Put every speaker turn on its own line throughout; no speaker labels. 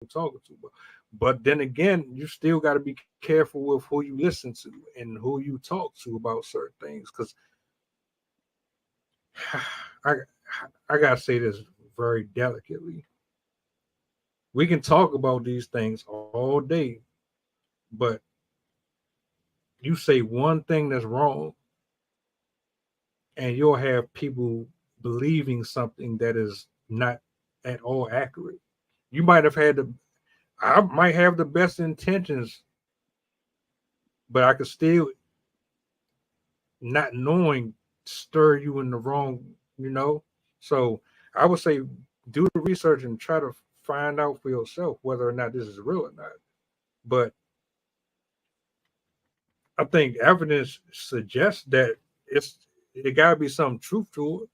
talking to. But then again, you still got to be careful with who you listen to and who you talk to about certain things. Because I, I got to say this very delicately. We can talk about these things all day, but you say one thing that's wrong, and you'll have people believing something that is not at all accurate. You might have had the, I might have the best intentions, but I could still, not knowing, stir you in the wrong, you know? So I would say do the research and try to find out for yourself whether or not this is real or not. But I think evidence suggests that it gotta be some truth to it.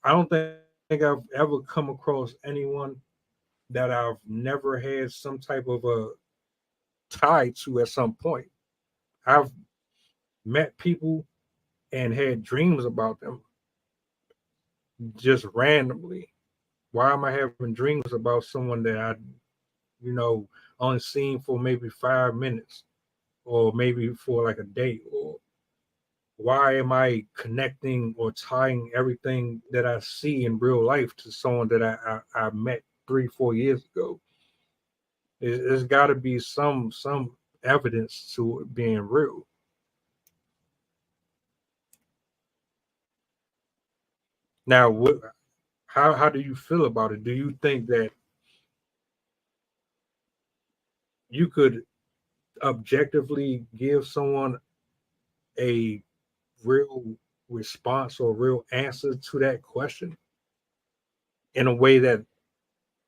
I don't think I've ever come across anyone that I've never had some type of a tie to at some point. I've met people and had dreams about them just randomly. Why am I having dreams about someone that I, you know, only seen for maybe 5 minutes or maybe for like a day? Or why am I connecting or tying everything that I see in real life to someone that I met 3, 4 years ago? There's got to be some evidence to it being real. Now, how do you feel about it? Do you think that you could objectively give someone a real response or real answer to that question in a way that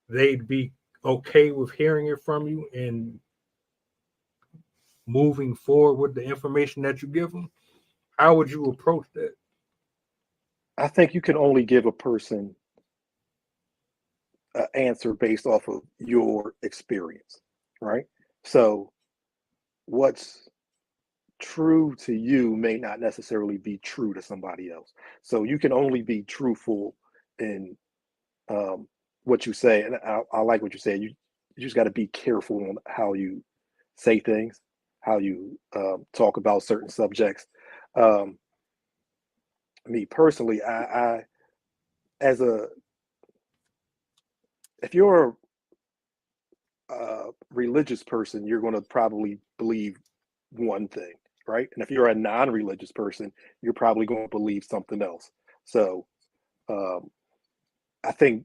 they'd be okay with hearing it from you and moving forward with the information that you give them? How would you approach that?
I think you can only give a person an answer based off of your experience, right? So what's true to you may not necessarily be true to somebody else. So you can only be truthful in um, what you say. And I like what you said. You just got to be careful on how you say things, how you talk about certain subjects. Um, Me personally, I as a if you're religious person, you're going to probably believe one thing, right? And if you're a non-religious person, you're probably going to believe something else. So um, I think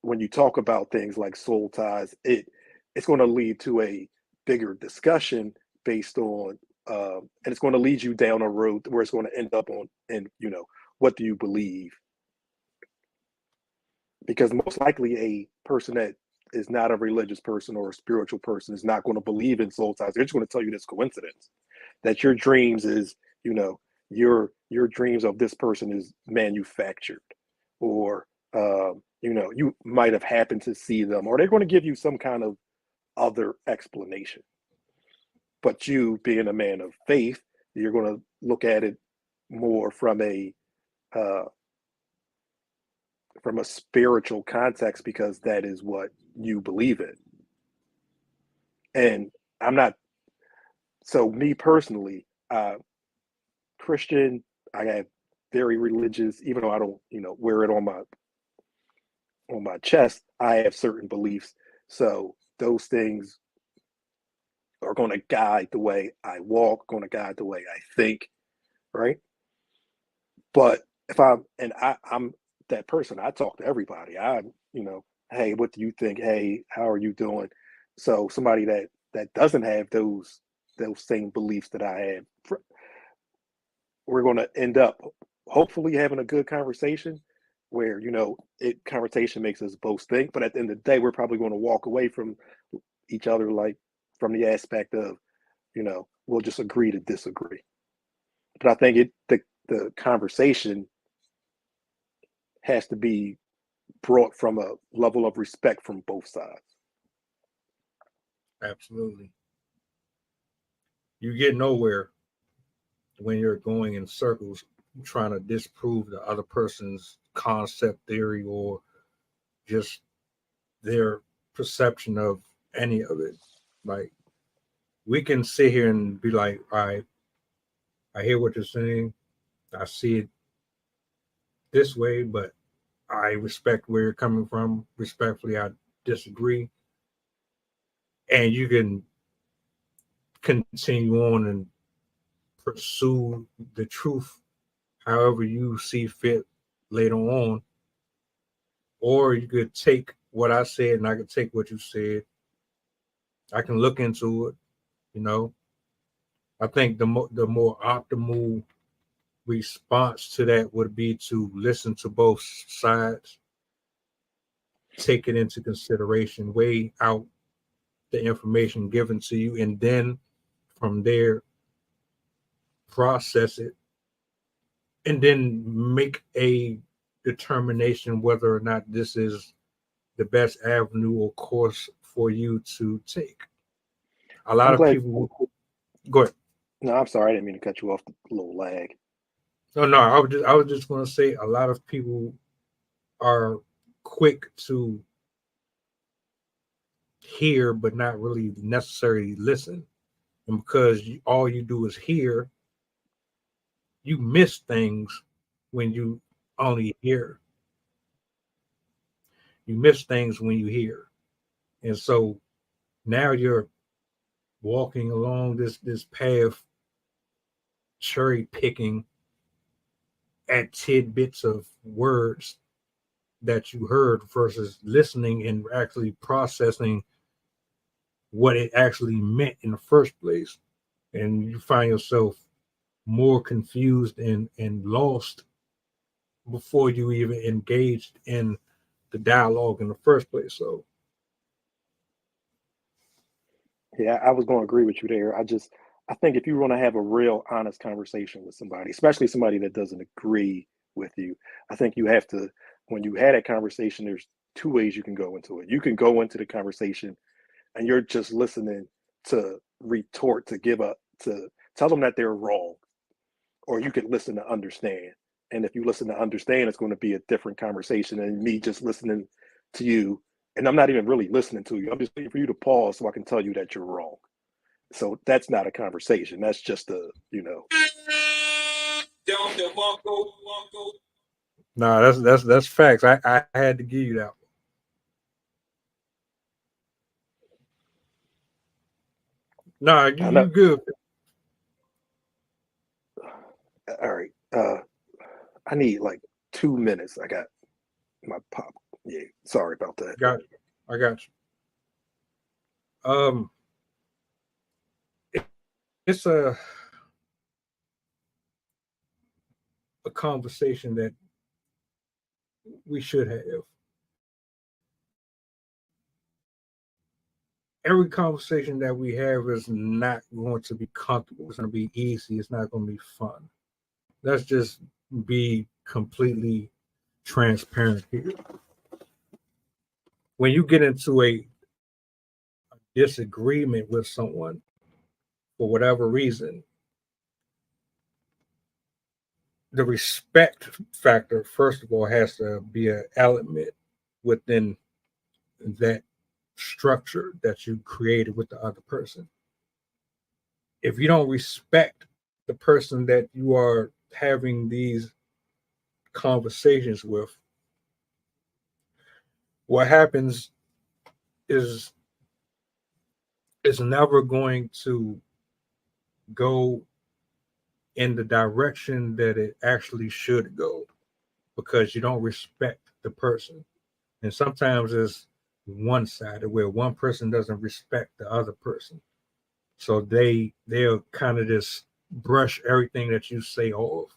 when you talk about things like soul ties, it's going to lead to a bigger discussion based on, and it's going to lead you down a road where it's going to end up on, and what do you believe? Because most likely a person that is not a religious person or a spiritual person is not going to believe in soul ties. They're just going to tell you this coincidence that your dreams is, you know, your dreams of this person is manufactured, or you might have happened to see them, or they're going to give you some kind of other explanation. But you, being a man of faith, you're going to look at it more uh, from a spiritual context because that is what you believe in. And I'm not, so me personally, Christian, I have very religious, even though I don't, wear it on my chest, I have certain beliefs. So those things are going to guide the way I walk, going to guide the way I think, right? But if I'm that person, I talk to everybody. Hey, what do you think? Hey, how are you doing? So somebody that doesn't have those same beliefs that I have, we're going to end up hopefully having a good conversation where it conversation makes us both think. But at the end of the day, we're probably going to walk away from each other, like from the aspect of we'll just agree to disagree. But I think the conversation has to be brought from a level of respect from both sides.
Absolutely. You get nowhere when you're going in circles trying to disprove the other person's concept theory or just their perception of any of it. Like, we can sit here and be like, all right, I hear what you're saying. I see it this way, but I respect where you're coming from. Respectfully, I disagree. And you can continue on and pursue the truth however you see fit later on. Or you could take what I said and I could take what you said. I can look into it, you know. I think the more optimal response to that would be to listen to both sides, take it into consideration, weigh out the information given to you, and then from there process it, and then make a determination whether or not this is the best avenue or course for you to take. A lot
I'm
of
glad.
people go ahead.
No, I'm sorry. I didn't mean to cut you off. The little lag.
No, I was just going to say a lot of people are quick to hear but not really necessarily listen, and because all you do is hear, you miss things when you only hear. You miss things when you hear, and so now you're walking along this path, cherry picking at tidbits of words that you heard versus listening and actually processing what it actually meant in the first place. And you find yourself more confused and lost before you even engaged in the dialogue in the first place. So
Yeah, I was going to agree with you there. I think if you want to have a real honest conversation with somebody, especially somebody that doesn't agree with you, I think you have to, when you had that conversation, there's two ways you can go into it. You can go into the conversation and you're just listening to retort, to give up, to tell them that they're wrong, or you could listen to understand. And if you listen to understand, it's going to be a different conversation than me just listening to you. And I'm not even really listening to you. I'm just waiting for you to pause so I can tell you that you're wrong. So that's not a conversation. That's just
no, that's facts. I had to give you that. No,
I
you
know.
good.
All right. I need like 2 minutes. I got my pop. Yeah. Sorry about that.
Got you. I got you. Um, it's a conversation that we should have. Every conversation that we have is not going to be comfortable. It's going to be easy. It's not going to be fun. Let's just be completely transparent here. When you get into a disagreement with someone for whatever reason, the respect factor, first of all, has to be an element within that structure that you created with the other person. If you don't respect the person that you are having these conversations with, what happens is it's never going to go in the direction that it actually should go because you don't respect the person. And sometimes it's one sided where one person doesn't respect the other person. So they'll kind of just brush everything that you say off.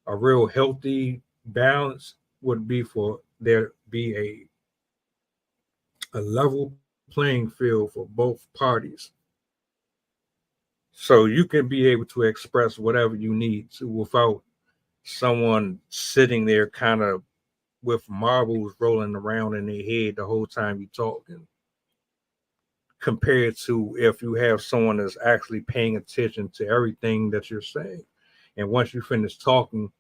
A real healthy balance would be for there be a level playing field for both parties. So you can be able to express whatever you need to without someone sitting there kind of with marbles rolling around in their head the whole time you're talking, compared to if you have someone that's actually paying attention to everything that you're saying. And once you finish talking,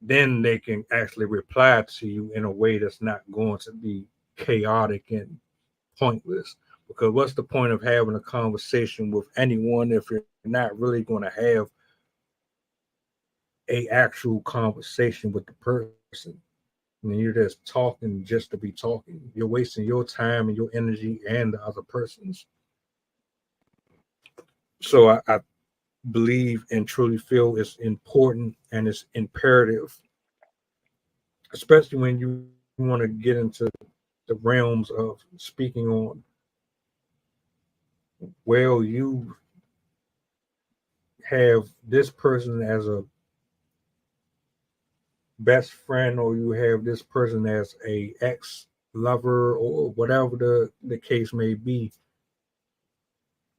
then they can actually reply to you in a way that's not going to be chaotic and pointless. Because what's the point of having a conversation with anyone if you're not really going to have a actual conversation with the person? And you're just talking just to be talking. You're wasting your time and your energy and the other person's. So I believe and truly feel it's important and it's imperative, especially when you want to get into the realms of speaking on, well, you have this person as a best friend, or you have this person as a ex lover, or whatever the case may be.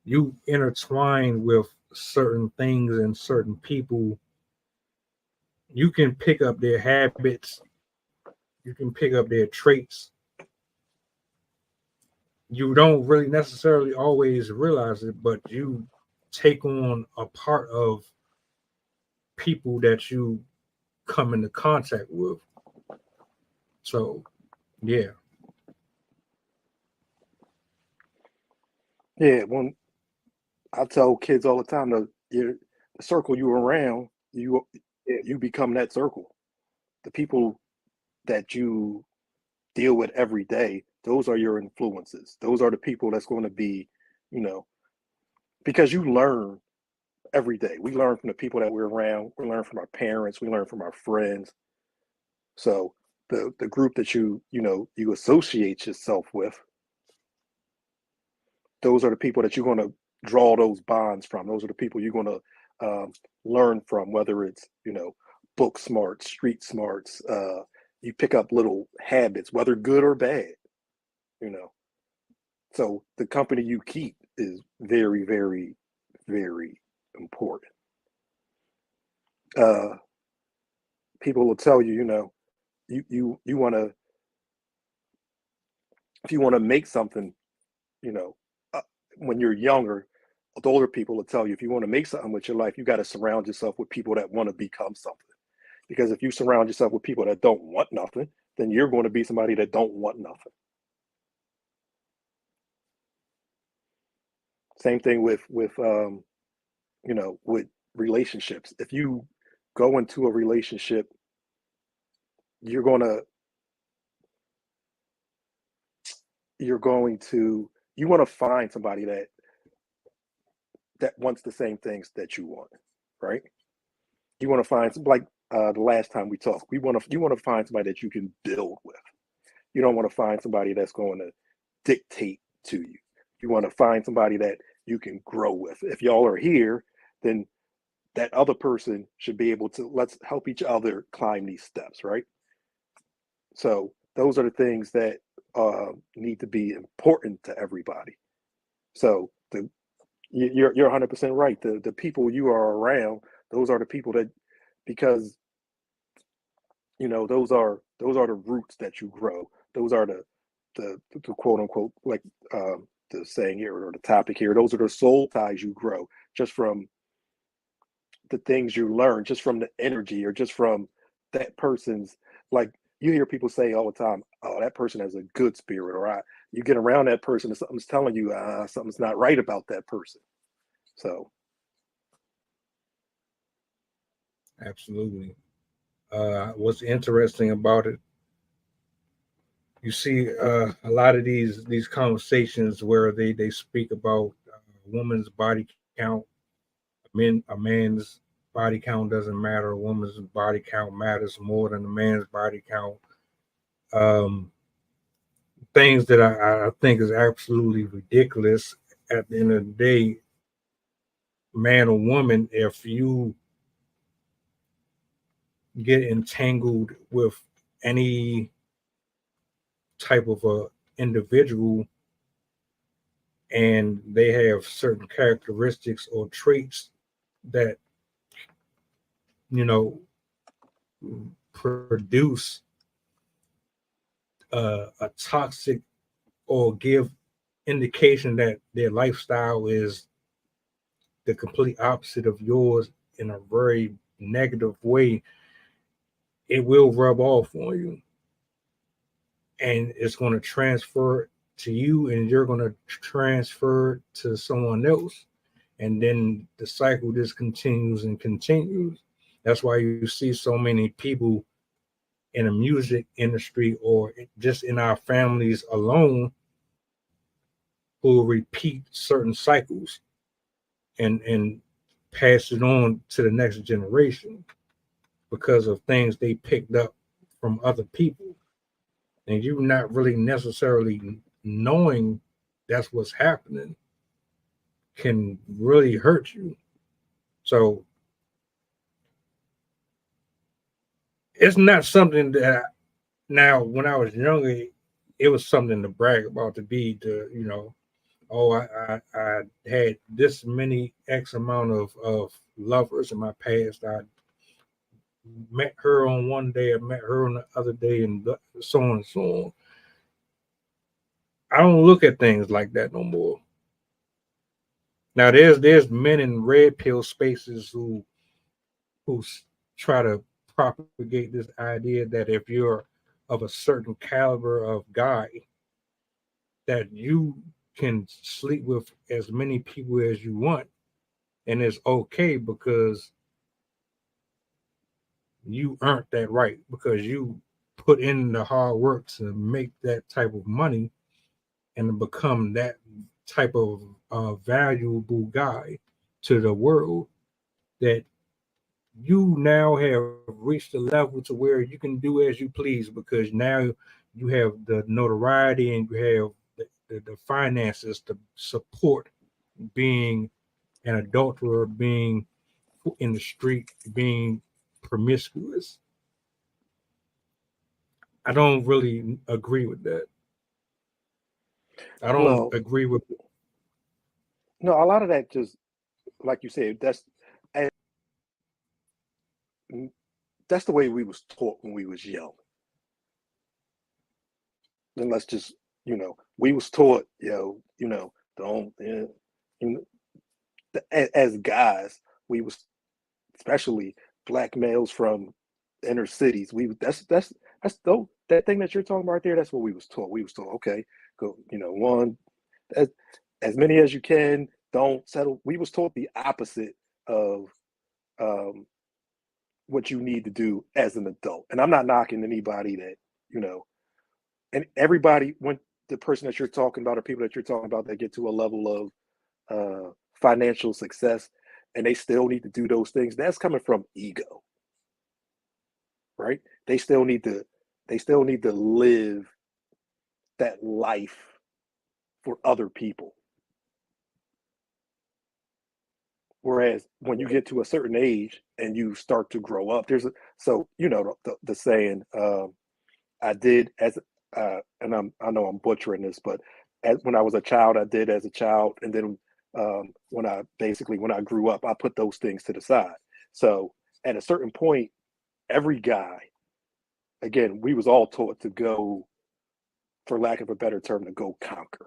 You intertwine with certain things and certain people. You can pick up their habits, you can pick up their traits. You don't really necessarily always realize it, but you take on a part of people that you come into contact with. So, yeah.
Yeah, when I tell kids all the time, the circle you around, you become that circle. The people that you deal with every day, those are your influences. Those are the people that's going to be, you know, because you learn every day. We learn from the people that we're around. We learn from our parents. We learn from our friends. So the group that you associate yourself with, those are the people that you're going to draw those bonds from. Those are the people you're going to learn from, whether it's, book smarts, street smarts. You pick up little habits, whether good or bad, you know. So the company you keep is very, very, very important. Uh, People will tell you, you want to, if you want to make something, you know, uh, when you're younger, the older people will tell you, if you want to make something with your life, you got to surround yourself with people that want to become something. Because if you surround yourself with people that don't want nothing, then you're going to be somebody that don't want nothing. Same thing with relationships. If you go into a relationship, you're gonna you're going to you want to find somebody that wants the same things that you want, right? You want to find some, like the last time we talked. You want to find somebody that you can build with. You don't want to find somebody that's going to dictate to you. You want to find somebody that you can grow with. If y'all are here, then that other person should be able to, let's help each other climb these steps, right? So those are the things that need to be important to everybody. So you're 100% right. The people you are around, those are the people that, because those are the roots that you grow. Those are the quote unquote, like the saying here or the topic here. Those are the soul ties you grow just from the things you learn, just from the energy, or just from that person's, like, you hear people say all the time, oh, that person has a good spirit, or you get around that person and something's telling you something's not right about that person. So
Absolutely. What's interesting about it, you see a lot of these conversations where they speak about a woman's body count. A man's body count doesn't matter. A woman's body count matters more than a man's body count. Um, Things that I think is absolutely ridiculous. At the end of the day, man or woman, if you get entangled with any type of a individual and they have certain characteristics or traits that you know produce a toxic or give indication that their lifestyle is the complete opposite of yours in a very negative way, it will rub off on you, and it's going to transfer to you, and you're going to transfer to someone else, and then the cycle just continues and continues. That's why you see so many people in the music industry or just in our families alone who repeat certain cycles and pass it on to the next generation because of things they picked up from other people. And you not really necessarily knowing that's what's happening can really hurt you. So it's not something that now when I was younger, it was something to brag about, to be to, oh, I had this many X amount of lovers in my past. I met her on one day, I met her on the other day, and so on and so on. I don't look at things like that no more. Now there's men in red pill spaces who try to propagate this idea that if you're of a certain caliber of guy, that you can sleep with as many people as you want, and it's okay because you earned that right, because you put in the hard work to make that type of money and to become that type of valuable guy to the world, that you now have reached a level to where you can do as you please, because now you have the notoriety and you have the finances to support being an adulterer, being in the street, being promiscuous. I don't really agree with that. I don't
Well,
agree with.
no, a lot of that just like you said, and that's the way we was taught when we was young. Then let's just, we was taught, don't, you as guys, we was, especially black males from inner cities, that's though that thing that you're talking about right there. That's what we was taught. We was taught, okay, go, one, as, as many as you can, don't settle. We was taught the opposite of um, what you need to do as an adult. And I'm not knocking anybody that, and everybody, when the person that you're talking about or people that you're talking about that get to a level of financial success and they still need to do those things, that's coming from ego, right? They still need to live that life for other people. Whereas when you get to a certain age and you start to grow up, the saying, I did as and I know I'm butchering this, but when I was a child, I did as a child, and then when I grew up, I put those things to the side. So at a certain point, every guy, again, we was all taught to go, for lack of a better term, to go conquer.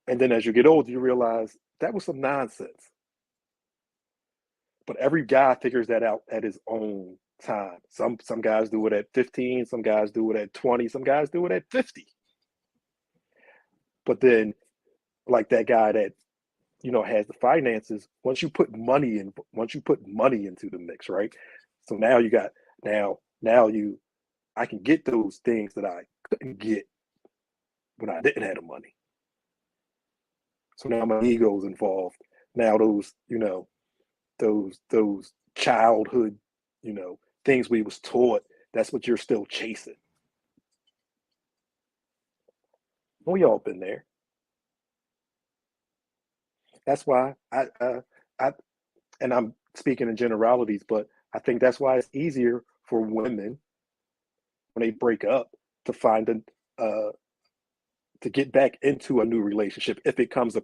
And then as you get older, you realize that was some nonsense. But every guy figures that out at his own time. Some guys do it at 15, some guys do it at 20, some guys do it at 50. But then, like that guy that has the finances, once you put money into the mix, right? So now you got now you I can get those things that I couldn't get when I didn't have the money. So now my ego's involved. Now those childhood, things we was taught, that's what you're still chasing. We all been there. That's why I and I'm speaking in generalities, but I think that's why it's easier for women when they break up to find a to get back into a new relationship if it comes